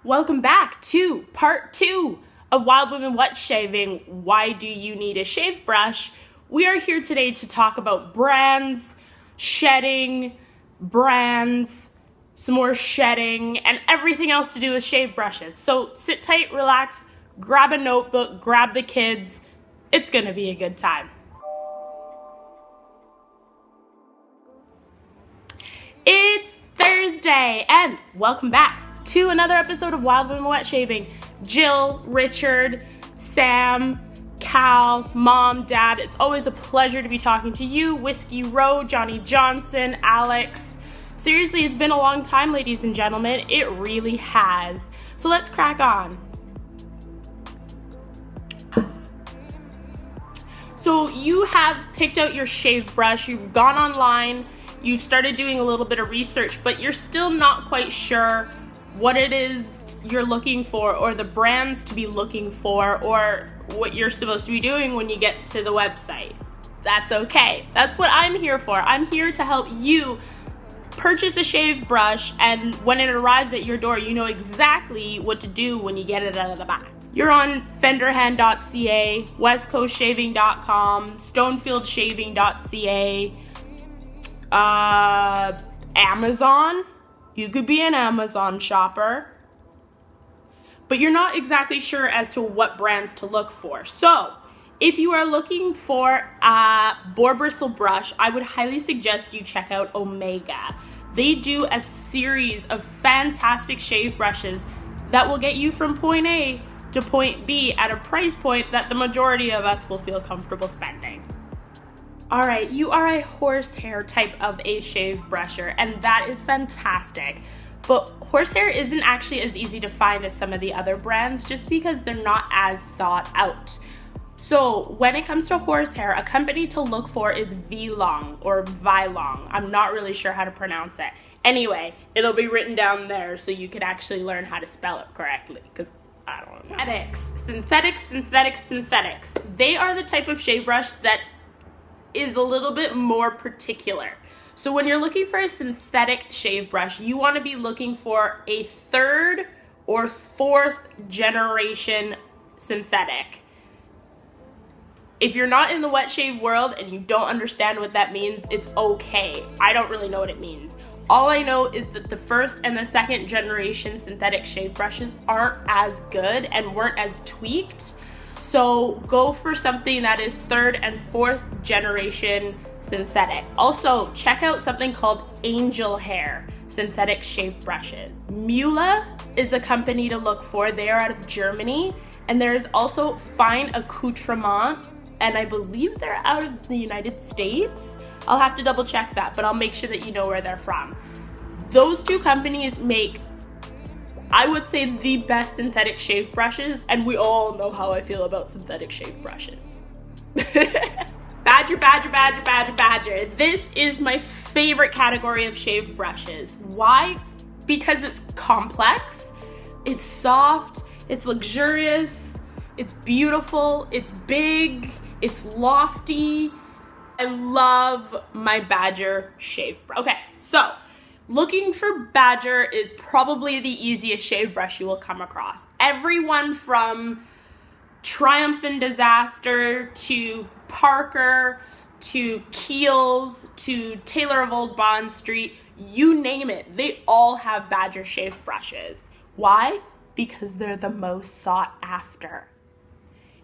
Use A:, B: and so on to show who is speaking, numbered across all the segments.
A: Welcome back to part 2 of Wild Women Wet Shaving. Why do you need a shave brush? We are here today to talk about brands, shedding, brands, some more shedding, and everything else to do with shave brushes. So sit tight, relax, grab a notebook, grab the kids. It's gonna be a good time. It's Thursday, and welcome back to another episode of Wild Women Wet Shaving. Jill, Richard, Sam, Cal, Mom, Dad, it's always a pleasure to be talking to you. Whiskey Row, Johnny Johnson, Alex. Seriously, it's been a long time, ladies and gentlemen. It really has. So let's crack on. So you have picked out your shave brush, you've gone online, you've started doing a little bit of research, but you're still not quite sure what it is you're looking for or the brands to be looking for or what you're supposed to be doing when you get to the website. That's okay. That's what I'm here for. I'm here to help you purchase a shave brush, and when it arrives at your door, you know exactly what to do when you get it out of the box. You're on fenderhand.ca, westcoastshaving.com, stonefieldShaving.ca, Amazon. You could be an Amazon shopper, but you're not exactly sure as to what brands to look for. So if you are looking for a boar bristle brush, I would highly suggest you check out Omega. They do a series of fantastic shave brushes that will get you from point A to point B at a price point that the majority of us will feel comfortable spending. All right, you are a horsehair type of a shave brusher, and that is fantastic. But horsehair isn't actually as easy to find as some of the other brands just because they're not as sought out. So when it comes to horsehair, a company to look for is Vilong or Vilong. I'm not really sure how to pronounce it. Anyway, it'll be written down there so you can actually learn how to spell it correctly, because I don't know. Synthetics. They are the type of shave brush that is a little bit more particular. So when you're looking for a synthetic shave brush, you want to be looking for a 3rd or 4th generation synthetic. If you're not in the wet shave world and you don't understand what that means, it's okay. I don't really know what it means. All I know is that the 1st and the 2nd generation synthetic shave brushes aren't as good and weren't as tweaked. So go for something that is 3rd and 4th generation synthetic. Also, check out something called Angel Hair synthetic shave brushes. Mula is a company to look for. They are out of Germany. And there is also Fine Accoutrement, and I believe they're out of the United States. I'll have to double check that, but I'll make sure that you know where they're from. Those two companies make, I would say, the best synthetic shave brushes, and we all know how I feel about synthetic shave brushes. Badger. This is my favorite category of shave brushes. Why? Because it's complex, it's soft, it's luxurious, it's beautiful, it's big, it's lofty. I love my Badger shave brush. Okay, so looking for Badger is probably the easiest shave brush you will come across. Everyone from Triumph and Disaster to Parker to Kiehl's to Taylor of Old Bond Street, you name it, they all have Badger shave brushes. Why? Because they're the most sought after.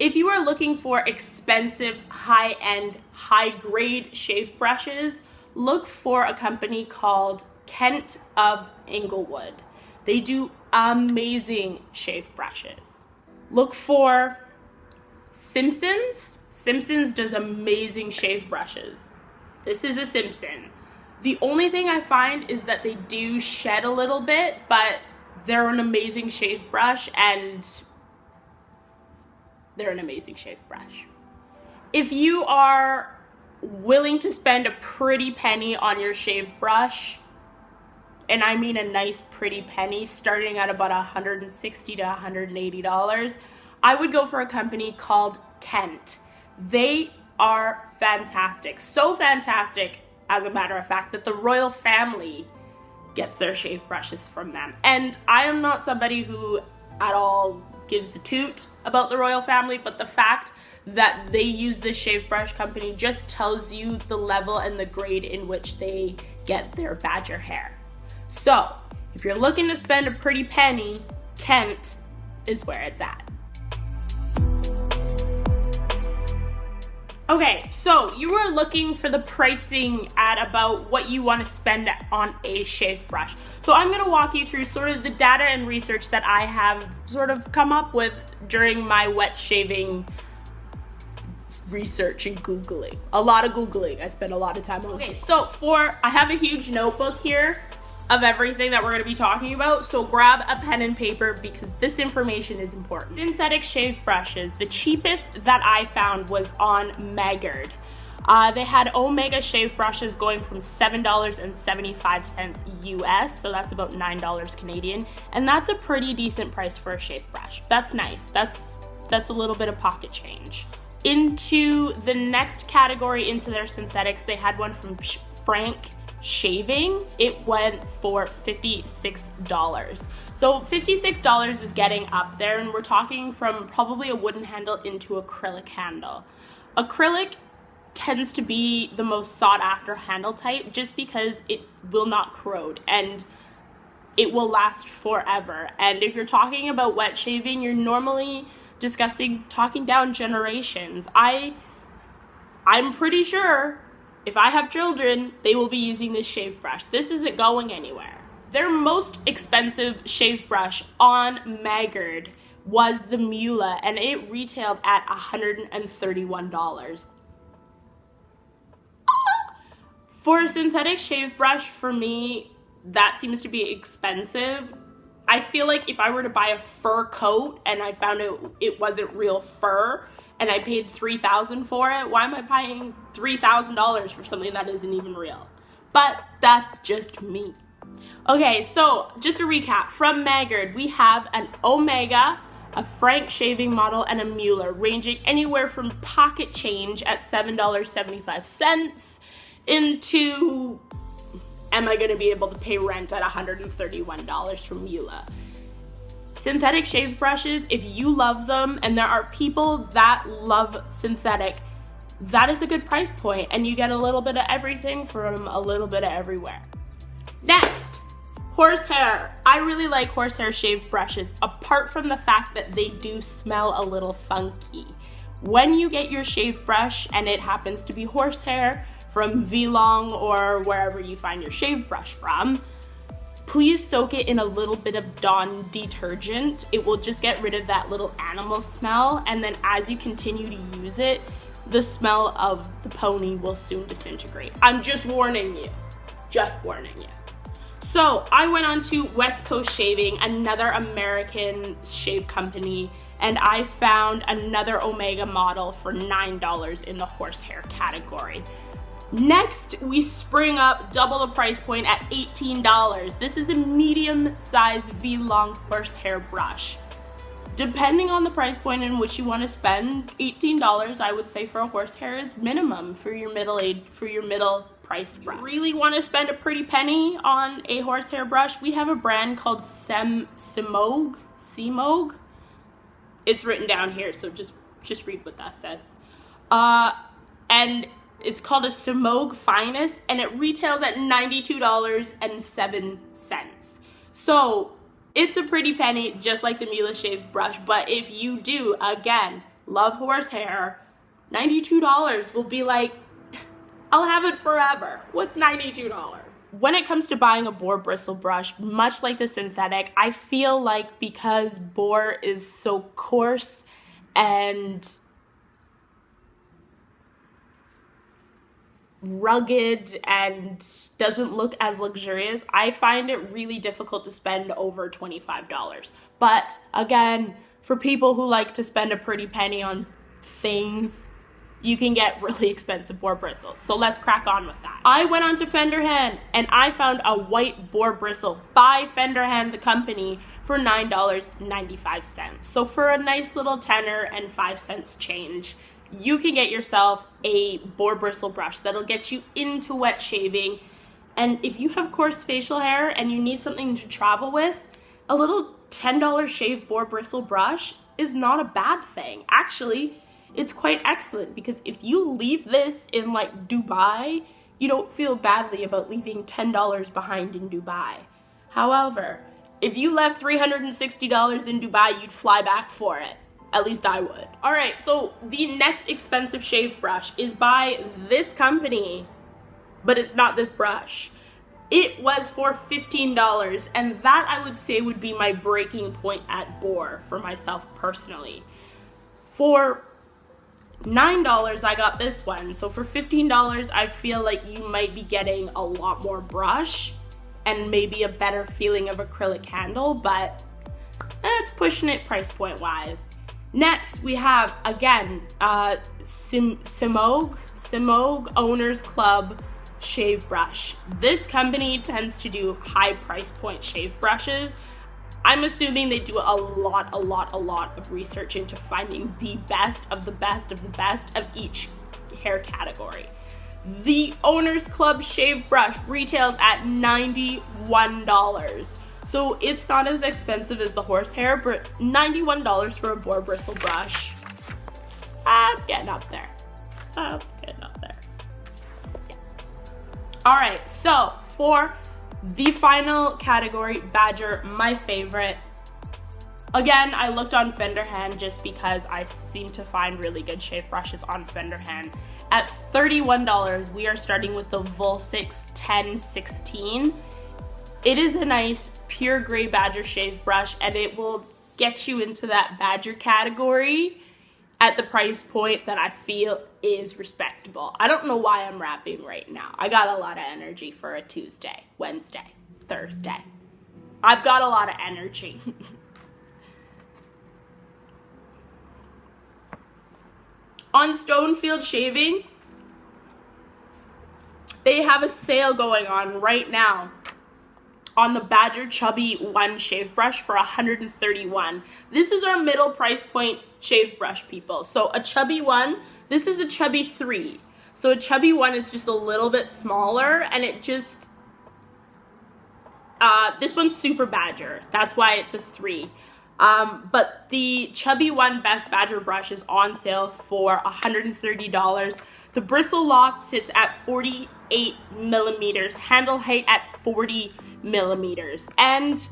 A: If you are looking for expensive, high-end, high-grade shave brushes, look for a company called Kent of Inglewood. They do amazing shave brushes. Look for Simpsons. Simpsons does amazing shave brushes. This is a Simpson. The only thing I find is that they do shed a little bit, but they're an amazing shave brush, and they're an amazing shave brush. If you are willing to spend a pretty penny on your shave brush, and I mean a nice pretty penny, starting at about $160 to $180, I would go for a company called Kent. They are fantastic. So fantastic, as a matter of fact, that the royal family gets their shave brushes from them. And I am not somebody who at all gives a toot about the royal family, but the fact that they use this shave brush company just tells you the level and the grade in which they get their badger hair. So if you're looking to spend a pretty penny, Kent is where it's at. Okay, so you were looking for the pricing at about what you want to spend on a shave brush. So I'm going to walk you through sort of the data and research that I have sort of come up with during my wet shaving research and Googling. A lot of Googling. I spend a lot of time on. Okay, so I have a huge notebook here of everything that we're going to be talking about. So grab a pen and paper because this information is important. Synthetic shave brushes. The cheapest that I found was on Maggard. They had Omega shave brushes going from $7.75 US, so that's about $9 Canadian, and that's a pretty decent price for a shave brush. That's nice. That's a little bit of pocket change. Into the next category, into their synthetics, they had one from Frank Shaving. It went for $56. So $56 is getting up there, and we're talking from probably a wooden handle into acrylic handle. Acrylic tends to be the most sought after handle type just because it will not corrode and it will last forever. And if you're talking about wet shaving, you're normally talking down generations. I'm pretty sure if I have children, they will be using this shave brush. This isn't going anywhere. Their most expensive shave brush on Maggard was the Mula, and it retailed at $131. For a synthetic shave brush, for me, that seems to be expensive. I feel like if I were to buy a fur coat and I found it wasn't real fur, and I paid $3,000 for it, why am I paying $3,000 for something that isn't even real? But that's just me. Okay, so just to recap, from Maggard, we have an Omega, a Frank shaving model, and a Mueller, ranging anywhere from pocket change at $7.75 into, am I gonna be able to pay rent at $131 from Mueller? Synthetic shave brushes, if you love them, and there are people that love synthetic, that is a good price point, and you get a little bit of everything from a little bit of everywhere. Next, horsehair. I really like horsehair shave brushes, apart from the fact that they do smell a little funky. When you get your shave brush and it happens to be horsehair from V-Long or wherever you find your shave brush from, please soak it in a little bit of Dawn detergent. It will just get rid of that little animal smell, and then as you continue to use it, the smell of the pony will soon disintegrate. I'm just warning you. Just warning you. So I went on to West Coast Shaving, another American shave company, and I found another Omega model for $9 in the horsehair category. Next, we spring up double the price point at $18. This is a medium-sized V-Long horsehair brush. Depending on the price point in which you want to spend, $18, I would say, for a horsehair is minimum for your middle-priced brush. Really want to spend a pretty penny on a horsehair brush? We have a brand called Semogue. It's written down here, so just read what that says. And it's called a Semogue Finest, and it retails at $92.07. So it's a pretty penny, just like the Mila shave brush. But if you do, again, love horsehair, $92 will be like, I'll have it forever. What's $92? When it comes to buying a boar bristle brush, much like the synthetic, I feel like because boar is so coarse and rugged and doesn't look as luxurious, I find it really difficult to spend over $25. But again, for people who like to spend a pretty penny on things, you can get really expensive boar bristles. So let's crack on with that. I went on to Fenderhan and I found a white boar bristle by Fenderhan, the company, for $9.95. So for a nice little tenner and 5 cents change, you can get yourself a boar bristle brush that'll get you into wet shaving And if you have coarse facial hair and you need something to travel with, a little $10 shave boar bristle brush is not a bad thing. Actually, it's quite excellent, because if you leave this in like Dubai, you don't feel badly about leaving $10 behind in Dubai. However, if you left $360 in Dubai, you'd fly back for it. At least I would. All right, so the next expensive shave brush is by this company, but it's not this brush. It was for $15, and that I would say would be my breaking point at Boar for myself personally. For $9, I got this one. So for $15, I feel like you might be getting a lot more brush and maybe a better feeling of acrylic handle, but it's pushing it price point wise. Next, we have, again, Simog Owners Club shave brush. This company tends to do high price point shave brushes. I'm assuming they do a lot of research into finding the best of the best of the best of each hair category. The Owners Club shave brush retails at $91. So it's not as expensive as the horsehair, but $91 for a boar bristle brush. It's getting up there. That's getting up there. Yeah. All right, so for the final category, Badger, my favorite. Again, I looked on Fenderhand just because I seem to find really good shave brushes on Fenderhand. At $31, we are starting with the Vulsix 1016. It is a nice pure gray Badger shave brush, and it will get you into that Badger category at the price point that I feel is respectable. I don't know why I'm rapping right now. I got a lot of energy for a Tuesday, Wednesday, Thursday. I've got a lot of energy. On Stonefield Shaving, they have a sale going on right now on the Badger Chubby 1 shave brush for $131. This is our middle price point shave brush, people. So a Chubby 1, this is a Chubby 3. So a Chubby 1 is just a little bit smaller, and it just, this one's Super Badger. That's why it's a 3. But the Chubby 1 Best Badger brush is on sale for $130. The bristle loft sits at 48 millimeters, handle height at 40 millimeters, and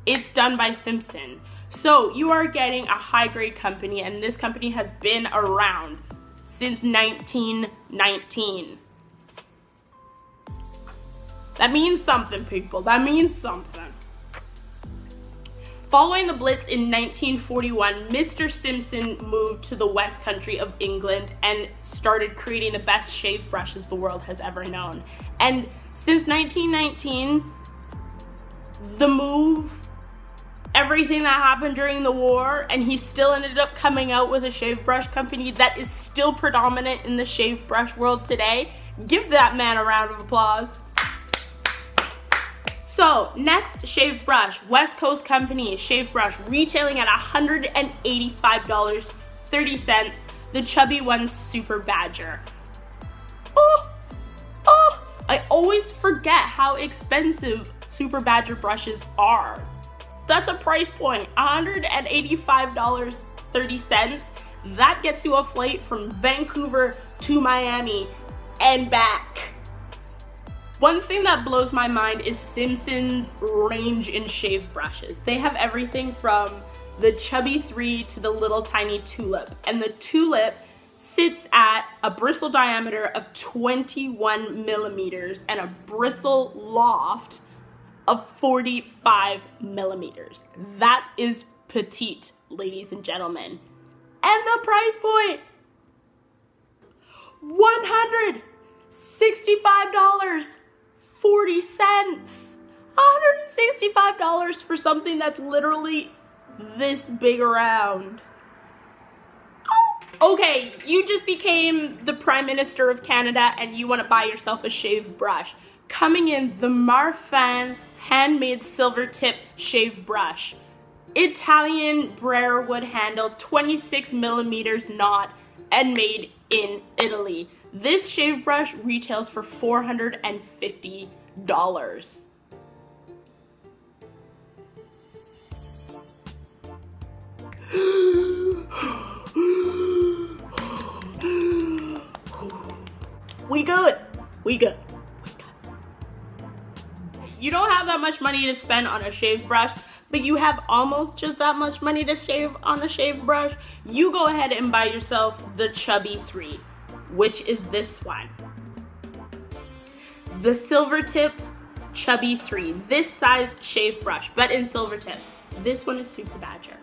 A: it's done by Simpson. So you are getting a high grade company, and this company has been around since 1919. That means something, people. That means something. Following the Blitz in 1941, Mr. Simpson moved to the West Country of England and started creating the best shave brushes the world has ever known. And since 1919, the move, everything that happened during the war, and he still ended up coming out with a shave brush company that is still predominant in the shave brush world today. Give that man a round of applause. So, next shave brush, West Coast Company shave brush, retailing at $185.30, the Chubby 1 Super Badger. I always forget how expensive Super Badger brushes are. That's a price point, $185.30. That gets you a flight from Vancouver to Miami and back. One thing that blows my mind is Simpson's range in shave brushes. They have everything from the Chubby 3 to the little tiny Tulip. And the Tulip sits at a bristle diameter of 21 millimeters and a bristle loft of 45 millimeters. That is petite, ladies and gentlemen. And the price point, $165.40. $165 for something that's literally this big around. Okay, you just became the Prime Minister of Canada and you want to buy yourself a shave brush. Coming in, the Marfan handmade silver tip shave brush. Italian briarwood handle, 26 millimeters knot, and made in Italy. This shave brush retails for $450. We good. You don't have that much money to spend on a shave brush, but you have almost just that much money to shave on a shave brush. You go ahead and buy yourself the Chubby 3, which is this one. The Silver Tip Chubby 3, this size shave brush, but in silver tip. This one is Super Badger.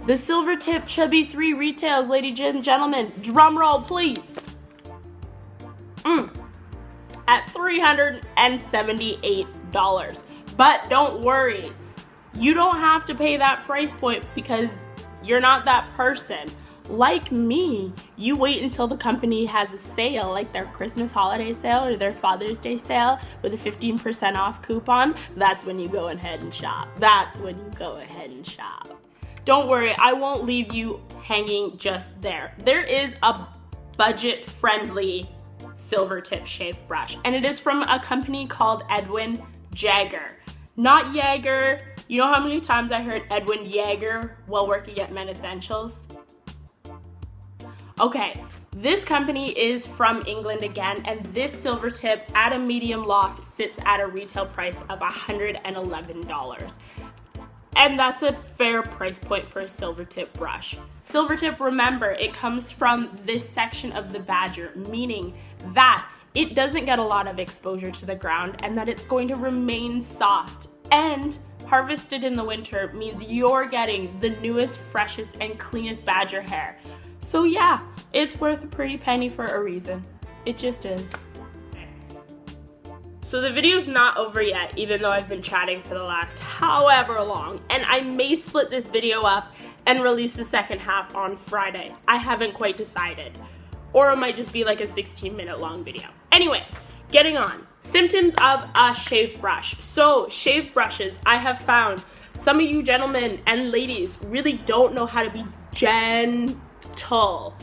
A: The Silver Tip Chubby 3 retails, ladies and gentlemen, drum roll please, at $378. But don't worry, you don't have to pay that price point because you're not that person. Like me, you wait until the company has a sale, like their Christmas holiday sale or their Father's Day sale with a 15% off coupon. That's when you go ahead and shop. Don't worry, I won't leave you hanging just there. There is a budget-friendly silver tip shave brush, and it is from a company called Edwin Jagger. Not Jaeger. You know how many times I heard Edwin Jagger while working at Men Essentials? Okay, this company is from England again, and this silver tip at a medium loft sits at a retail price of $111. And that's a fair price point for a silver tip brush. Silver tip, remember, it comes from this section of the Badger, meaning that it doesn't get a lot of exposure to the ground and that it's going to remain soft. And harvested in the winter means you're getting the newest, freshest, and cleanest Badger hair. So yeah, it's worth a pretty penny for a reason. It just is. So the video's not over yet, even though I've been chatting for the last however long, and I may split this video up and release the second half on Friday. I haven't quite decided. Or it might just be like a 16-minute long video. Anyway, getting on. Symptoms of a shave brush. So, shave brushes, I have found some of you gentlemen and ladies really don't know how to be gentle.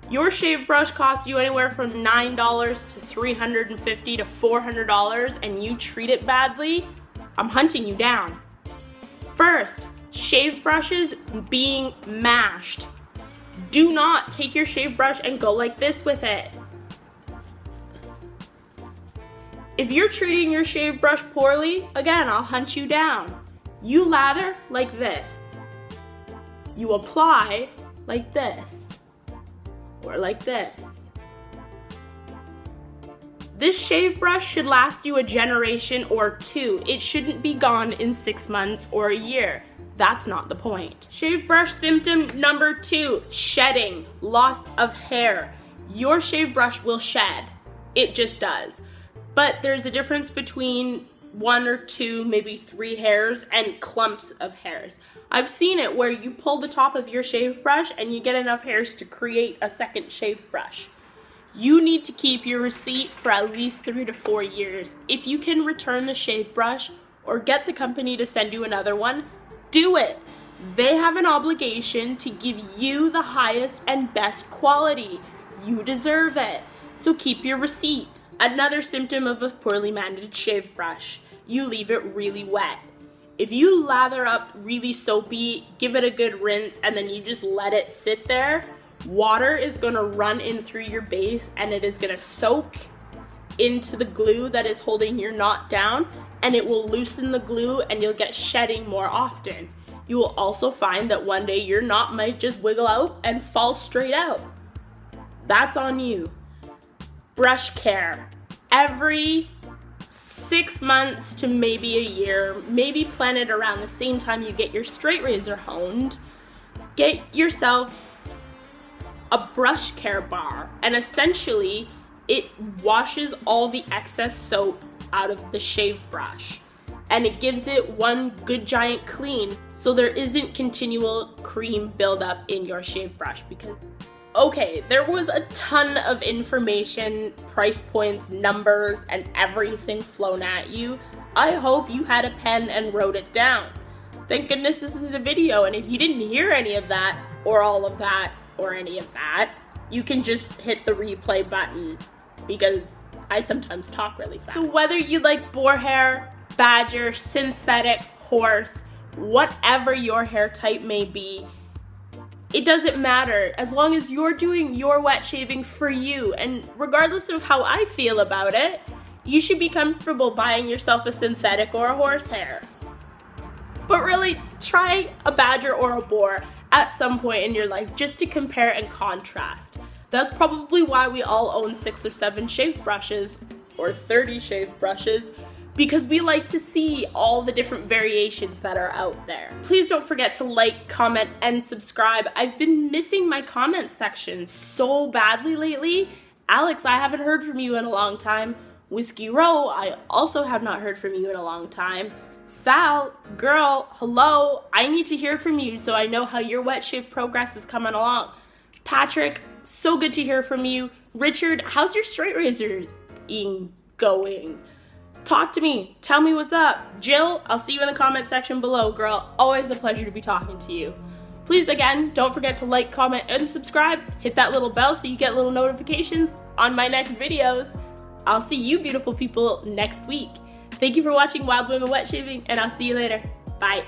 A: Your shave brush costs you anywhere from $9 to $350 to $400, and you treat it badly, I'm hunting you down. First, shave brushes being mashed. Do not take your shave brush and go like this with it. If you're treating your shave brush poorly, again, I'll hunt you down. You lather like this. You apply like this. Or like this. This shave brush should last you a generation or two. It shouldn't be gone in 6 months or a year. That's not the point. Shave brush symptom number 2, shedding, loss of hair. Your shave brush will shed. It just does. But there's a difference between 1 or 2, maybe 3 hairs and clumps of hairs. I've seen it where you pull the top of your shave brush and you get enough hairs to create a second shave brush. You need to keep your receipt for at least 3 to 4 years. If you can return the shave brush or get the company to send you another one, do it. They have an obligation to give you the highest and best quality. You deserve it. So keep your receipt. Another symptom of a poorly managed shave brush. You leave it really wet. If you lather up really soapy, give it a good rinse, and then you just let it sit there, water is going to run in through your base and it is going to soak into the glue that is holding your knot down, and it will loosen the glue and you'll get shedding more often. You will also find that one day your knot might just wiggle out and fall straight out. That's on you. Brush care. Every 6 months to maybe a year, maybe plan it around the same time you get your straight razor honed, get yourself a brush care bar, and essentially it washes all the excess soap out of the shave brush and it gives it one good giant clean so there isn't continual cream buildup in your shave brush. Because okay, there was a ton of information, price points, numbers, and everything flown at you. I hope you had a pen and wrote it down. Thank goodness this is a video, and if you didn't hear any of that, or all of that, or any of that, you can just hit the replay button because I sometimes talk really fast. So whether you like boar hair, badger, synthetic, horse, whatever your hair type may be, it doesn't matter as long as you're doing your wet shaving for you. And regardless of how I feel about it, you should be comfortable buying yourself a synthetic or a horsehair. But really, try a badger or a boar at some point in your life just to compare and contrast. That's probably why we all own 6 or 7 shave brushes or 30 shave brushes, because we like to see all the different variations that are out there. Please don't forget to like, comment, and subscribe. I've been missing my comment section so badly lately. Alex, I haven't heard from you in a long time. Whiskey Row, I also have not heard from you in a long time. Sal, girl, hello, I need to hear from you so I know how your wet shave progress is coming along. Patrick, so good to hear from you. Richard, how's your straight razoring going? Talk to me. Tell me what's up. Jill, I'll see you in the comment section below, girl. Always a pleasure to be talking to you. Please, again, don't forget to like, comment, and subscribe. Hit that little bell so you get little notifications on my next videos. I'll see you beautiful people next week. Thank you for watching Wild Women Wet Shaving, and I'll see you later. Bye.